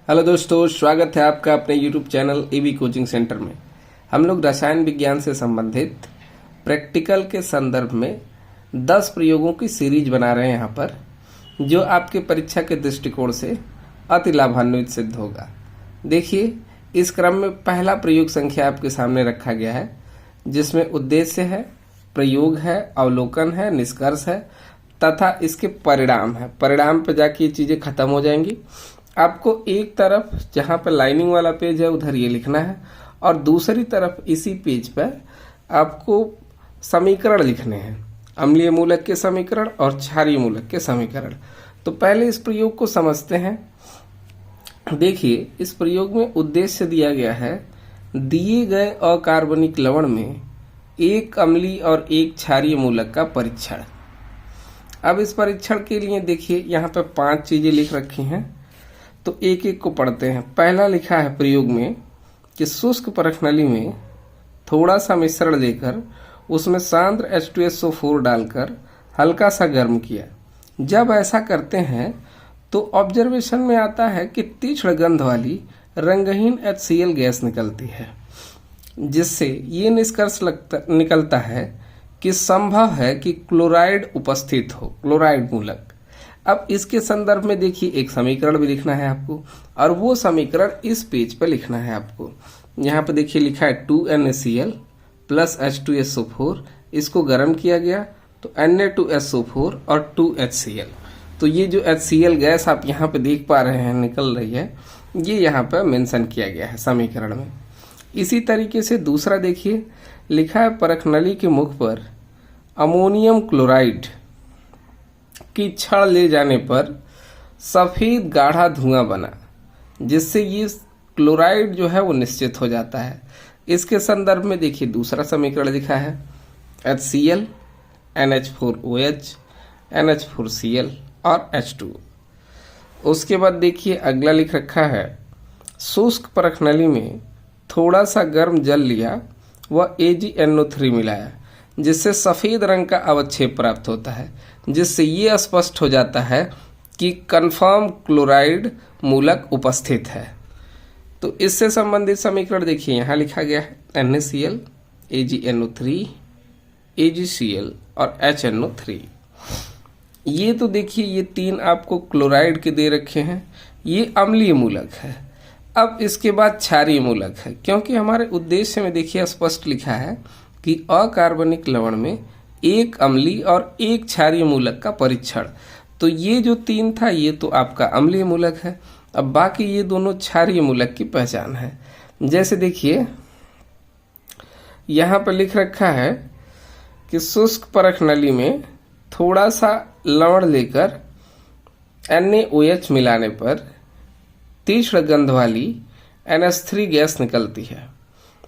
Hello दोस्तों, स्वागत है आपका अपने YouTube channel AB coaching centre में। हम लोग रसायन विज्ञान से संबंधित प्रैक्टिकल के संदर्भ में 10 प्रयोगों की सीरीज बना रहे हैं यहाँ पर, जो आपके परीक्षा के दृष्टिकोण से अति लाभान्वित सिद्ध होगा। देखिए, इस क्रम में पहला प्रयोग संख्या आपके सामने रखा गया है, जिसमें उद्देश्य है, प्रयोग है, अवलोकन है, निष्कर्ष है तथा इसके परिणाम है। परिणाम पर जाके ये चीज़ें खत्म हो जाएंगी। आपको एक तरफ जहाँ पर लाइनिंग वाला पेज है उधर ये लिखना है और दूसरी तरफ इसी पेज पर आपको समीकरण लिखने हैं, अम्लीय मूलक के समीकरण और क्षारीय मूलक के समीकरण। तो पहले इस प्रयोग को समझते हैं। देखिए, इस प्रयोग में उद्देश्य दिया गया है, दिए गए अकार्बनिक लवण में एक अम्लीय और एक क्षारीय मूलक का परीक्षण। अब इस परीक्षण के लिए देखिए यहाँ पे 5 चीजें लिख रखी हैं, तो एक एक को पढ़ते हैं। पहला लिखा है प्रयोग में कि शुष्क परखनली में थोड़ा सा मिश्रण लेकर उसमें सांद्र H2SO4 डालकर हल्का सा गर्म किया। जब ऐसा करते हैं तो ऑब्जर्वेशन में आता है कि तीक्ष्ण गंध वाली रंगहीन HCl गैस निकलती है, जिससे ये निष्कर्ष निकलता है कि संभव है कि क्लोराइड उपस्थित हो, क्लोराइड मूलक। अब इसके संदर्भ में देखिए, एक समीकरण भी लिखना है आपको और वो समीकरण इस पेज पर लिखना है आपको। यहाँ पे देखिए लिखा है 2NaCl प्लस H2SO4, इसको गर्म किया गया तो Na2SO4 और 2HCl। तो ये जो HCl गैस आप यहाँ पे देख पा रहे हैं निकल रही है, ये यहाँ पर मेंशन किया गया है समीकरण में। इसी तरीके से दूसरा देखिए, लिखा है परखनली के मुख पर अमोनियम क्लोराइड की छड़ ले जाने पर सफेद गाढ़ा धुआं बना, जिससे ये क्लोराइड जो है वो निश्चित हो जाता है। इसके संदर्भ में देखिए दूसरा समीकरण लिखा है HCl, NH4OH, NH4Cl और H2O। उसके बाद देखिए अगला लिख रखा है, शुष्क परखनली में थोड़ा सा गर्म जल लिया व AgNO3 मिलाया, जिससे सफ़ेद रंग का अवक्षेप प्राप्त होता है, जिससे ये स्पष्ट हो जाता है कि कन्फर्म क्लोराइड मूलक उपस्थित है। तो इससे संबंधित समीकरण देखिए यहाँ लिखा गया है NaCl, AgNO3, AgCl और HNO3। ये तो देखिए ये 3 आपको क्लोराइड के दे रखे हैं, ये अम्लीय मूलक है। अब इसके बाद क्षारीय मूलक है, क्योंकि हमारे उद्देश्य में देखिए स्पष्ट लिखा है कि अकार्बनिक लवण में एक अम्लीय और एक क्षारीय मूलक का परीक्षण। तो ये जो 3 था ये तो आपका अम्लीय मूलक है, अब बाकी ये दोनों क्षारीय मूलक की पहचान है। जैसे देखिए यहाँ पर लिख रखा है कि शुष्क परखनली में थोड़ा सा लवण लेकर NaOH मिलाने पर तीक्ष्ण गंध वाली NH3 गैस निकलती है,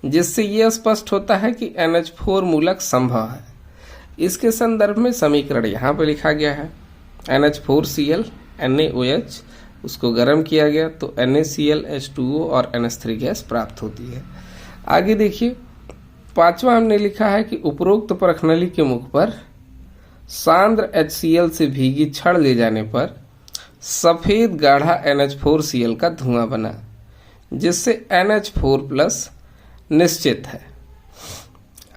जिससे यह स्पष्ट होता है कि NH4 मूलक संभव है। इसके संदर्भ में समीकरण यहाँ पर लिखा गया है NH4Cl, NaOH, उसको गर्म किया गया तो NaCl, H2O और NH3 गैस प्राप्त होती है। आगे देखिए, 5वां हमने लिखा है कि उपरोक्त परखनली के मुख पर सांद्र HCl से भीगी छड़ ले जाने पर सफ़ेद गाढ़ा NH4Cl का धुआं बना, जिससे NH4+ निश्चित है।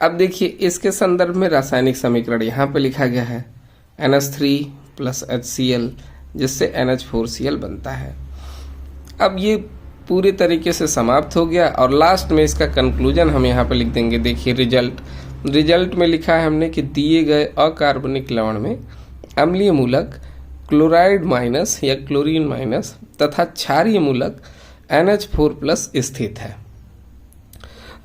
अब देखिए इसके संदर्भ में रासायनिक समीकरण यहाँ पे लिखा गया है NH3 प्लस HCl, जिससे NH4Cl बनता है। अब ये पूरे तरीके से समाप्त हो गया और लास्ट में इसका कंक्लूजन हम यहाँ पे लिख देंगे। देखिए रिजल्ट में लिखा है हमने कि दिए गए अकार्बनिक लवण में अम्लीय मूलक क्लोराइड माइनस या क्लोरीन माइनस तथा क्षारीय मूलक NH4+ स्थित है।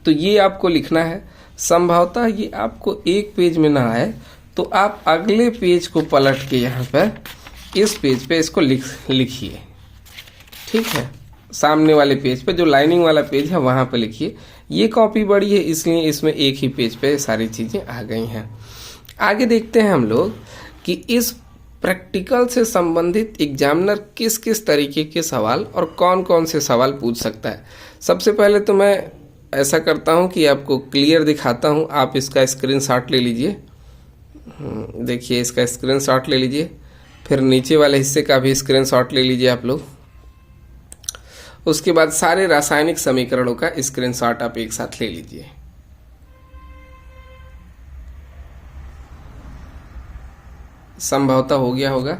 तो ये आपको लिखना है। संभवतः ये आपको एक पेज में ना आए तो आप अगले पेज को पलट के यहाँ पर इस पेज पे इसको लिखिए, ठीक है। सामने वाले पेज पे जो लाइनिंग वाला पेज है वहाँ पे लिखिए। ये कॉपी बड़ी है इसलिए इसमें एक ही पेज पे सारी चीज़ें आ गई हैं। आगे देखते हैं हम लोग कि इस प्रैक्टिकल से संबंधित एग्जामिनर किस किस तरीके के सवाल और कौन कौन से सवाल पूछ सकता है। सबसे पहले तो मैं ऐसा करता हूं कि आपको क्लियर दिखाता हूं, आप इसका स्क्रीनशॉट ले लीजिए। देखिए इसका स्क्रीनशॉट ले लीजिए, फिर नीचे वाले हिस्से का भी स्क्रीनशॉट ले लीजिए आप लोग। उसके बाद सारे रासायनिक समीकरणों का स्क्रीनशॉट आप एक साथ ले लीजिए। संभवतः हो गया होगा।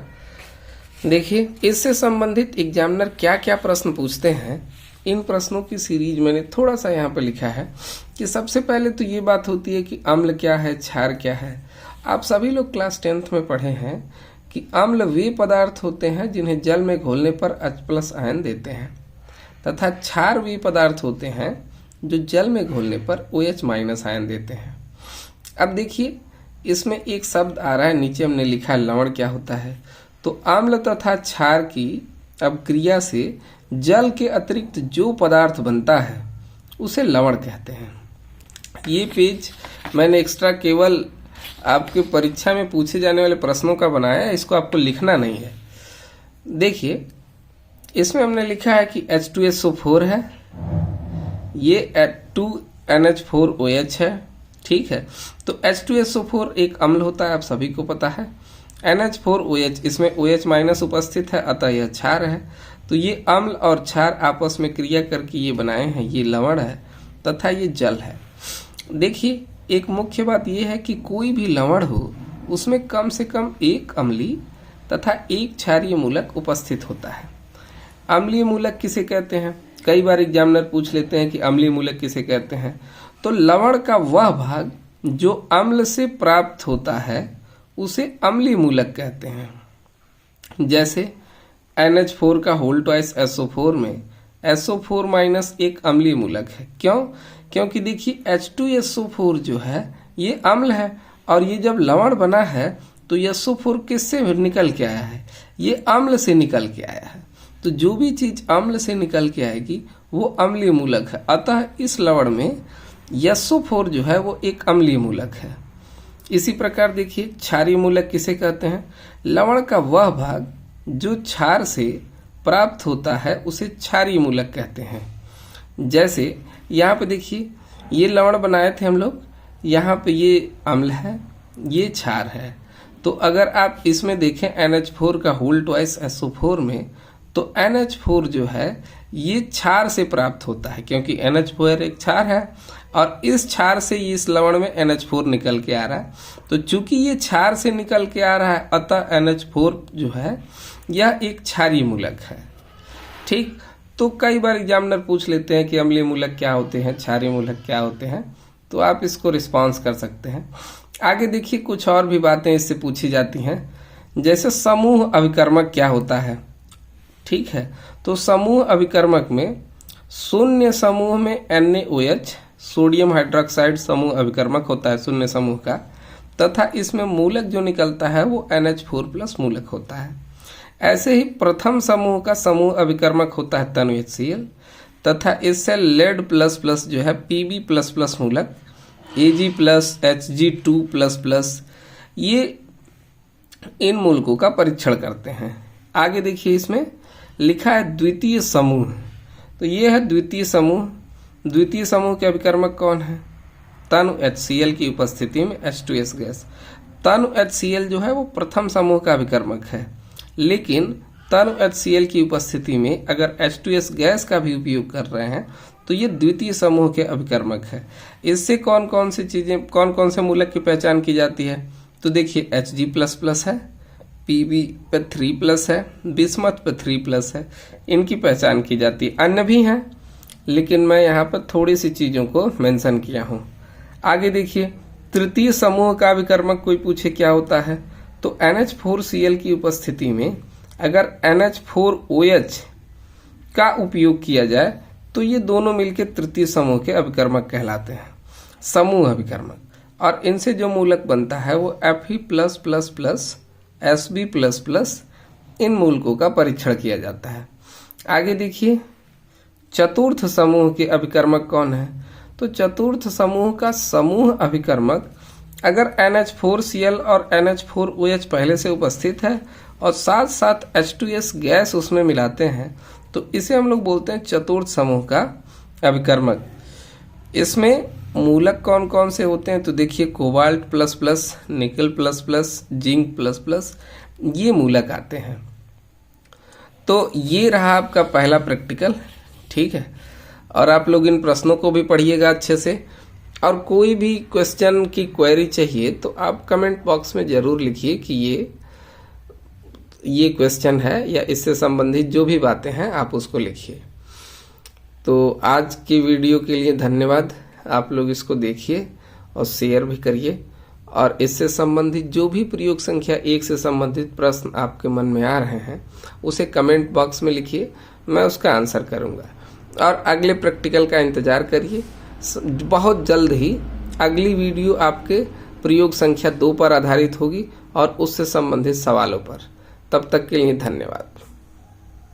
देखिए, इससे संबंधित एग्जामिनर क्या क्या प्रश्न पूछते हैं, इन प्रश्नों की सीरीज मैंने थोड़ा सा यहाँ पे लिखा है कि सबसे पहले तो ये बात होती है कि अम्ल क्या है, क्षार क्या है। आप सभी लोग क्लास 10th में पढ़े हैं कि अम्ल वे पदार्थ होते हैं जिन्हें जल में घोलने पर H+ आयन देते हैं, तथा क्षार वे पदार्थ होते हैं जो जल में घोलने पर OH- आयन देते हैं। अब देखिए, इसमें एक शब्द आ रहा है, नीचे हमने लिखा है लवण क्या होता है। तो अम्ल तथा क्षार की अपक्रिया से जल के अतिरिक्त जो पदार्थ बनता है उसे लवण कहते हैं। ये पेज मैंने एक्स्ट्रा केवल आपके परीक्षा में पूछे जाने वाले प्रश्नों का बनाया है, इसको आपको लिखना नहीं है। देखिए, इसमें हमने लिखा है कि H2SO4 है, ये 2NH4OH है, ठीक है। तो H2SO4 एक अम्ल होता है, आप सभी को पता है। NH4OH, इसमें OH- उपस्थित है, अतः यह क्षार है। तो ये अम्ल और क्षार आपस में क्रिया करके ये बनाए हैं, ये लवण है तथा ये जल है। देखिए, एक मुख्य बात यह है कि कोई भी लवण हो उसमें कम से कम एक अम्लीय तथा एक क्षारीय मूलक उपस्थित होता है। अम्लीय मूलक किसे कहते हैं? कई बार एग्जामिनर पूछ लेते हैं कि अम्लीय मूलक किसे कहते हैं। तो लवण का वह भाग जो अम्ल से प्राप्त होता है उसे अम्लीय मूलक कहते हैं। जैसे NH4 का होल ट्वाइस SO4 में SO4- एक अम्लीय मूलक है। क्यों? क्योंकि देखिए, H2SO4 जो है ये अम्ल है और ये जब लवण बना है तो SO4 किससे निकल के आया है? ये अम्ल से निकल के आया है। तो जो भी चीज अम्ल से निकल के आएगी वो अम्लीय मूलक है। अतः इस लवण में SO4 जो है वो एक अम्लीय मूलक है। इसी प्रकार देखिए, क्षारीय मूलक किसे कहते हैं? लवण का वह भाग जो क्षार से प्राप्त होता है उसे क्षारीय मूलक कहते हैं। जैसे यहाँ पे देखिए, ये लवण बनाए थे हम लोग, यहाँ पे ये अम्ल है, ये क्षार है। तो अगर आप इसमें देखें NH4 का होल ट्वाइस SO4 में, तो NH4 जो है ये क्षार से प्राप्त होता है, क्योंकि NH4 एक क्षार है और इस क्षार से इस लवण में NH4 निकल के आ रहा है। तो चूंकि ये क्षार से निकल के आ रहा है, अतः NH4 जो है यह एक क्षारीय मूलक है। ठीक, तो कई बार एग्जामिनर पूछ लेते हैं कि अम्लीय मूलक क्या होते हैं, क्षारीय मूलक क्या होते हैं, तो आप इसको रिस्पॉन्स कर सकते हैं। आगे देखिए, कुछ और भी बातें इससे पूछी जाती हैं। जैसे समूह अभिकर्मक क्या होता है? ठीक है, तो समूह अभिकर्मक में शून्य समूह में NaOH सोडियम हाइड्रोक्साइड समूह अभिकर्मक होता है, शून्य समूह का, तथा इसमें मूलक जो निकलता है वो NH4+ मूलक होता है। ऐसे ही प्रथम समूह का समूह अभिकर्मक होता है तनु HCl, तथा इससे लेड++ जो है Pb++ मूलक, Ag+ Hg2++, ये इन मूलकों का परीक्षण करते हैं। आगे देखिए, इसमें लिखा है द्वितीय समूह। तो ये है द्वितीय समूह। द्वितीय समूह के अभिकर्मक कौन है? तनु HCl की उपस्थिति में H2S गैस। तनु HCl जो है वो प्रथम समूह का अभिकर्मक है, लेकिन तनु HCl की उपस्थिति में अगर H2S गैस का भी उपयोग कर रहे हैं तो ये द्वितीय समूह के अभिकर्मक है। इससे कौन कौन सी चीजें, कौन कौन से मूलक की पहचान की जाती है? तो देखिए, Hg++ है, Pb पे 3+ है, बिस्मथ पे 3+ है, इनकी पहचान की जाती है। अन्य भी हैं, लेकिन मैं यहाँ पर थोड़ी सी चीजों को मेंशन किया हूँ। आगे देखिए, तृतीय समूह का अभिकर्मक कोई पूछे क्या होता है, तो NH4Cl की उपस्थिति में अगर NH4OH का उपयोग किया जाए तो ये दोनों मिलकर तृतीय समूह के अभिकर्मक कहलाते हैं, समूह अभिकर्मक। और इनसे जो मूलक बनता है वो Fe+++, Sb++, इन मूलकों का परीक्षण किया जाता है। आगे देखिए, चतुर्थ समूह के अभिकर्मक कौन है? तो चतुर्थ समूह का समूह अभिकर्मक अगर NH4Cl और NH4OH पहले से उपस्थित है और साथ साथ H2S गैस उसमें मिलाते हैं तो इसे हम लोग बोलते हैं चतुर्थ समूह का अभिकर्मक। इसमें मूलक कौन कौन से होते हैं? तो देखिए, कोबाल्ट++, निकल++, जिंक++, ये मूलक आते हैं। तो ये रहा आपका पहला प्रैक्टिकल ठीक है। और आप लोग इन प्रश्नों को भी पढ़िएगा अच्छे से, और कोई भी क्वेश्चन की क्वेरी चाहिए तो आप कमेंट बॉक्स में जरूर लिखिए कि ये क्वेश्चन है, या इससे संबंधित जो भी बातें हैं आप उसको लिखिए। तो आज की वीडियो के लिए धन्यवाद। आप लोग इसको देखिए और शेयर भी करिए, और इससे संबंधित जो भी प्रयोग संख्या 1 से संबंधित प्रश्न आपके मन में आ रहे हैं उसे कमेंट बॉक्स में लिखिए, मैं उसका आंसर करूंगा। और अगले प्रैक्टिकल का इंतजार करिए, बहुत जल्द ही अगली वीडियो आपके प्रयोग संख्या 2 पर आधारित होगी और उससे संबंधित सवालों पर। तब तक के लिए धन्यवाद।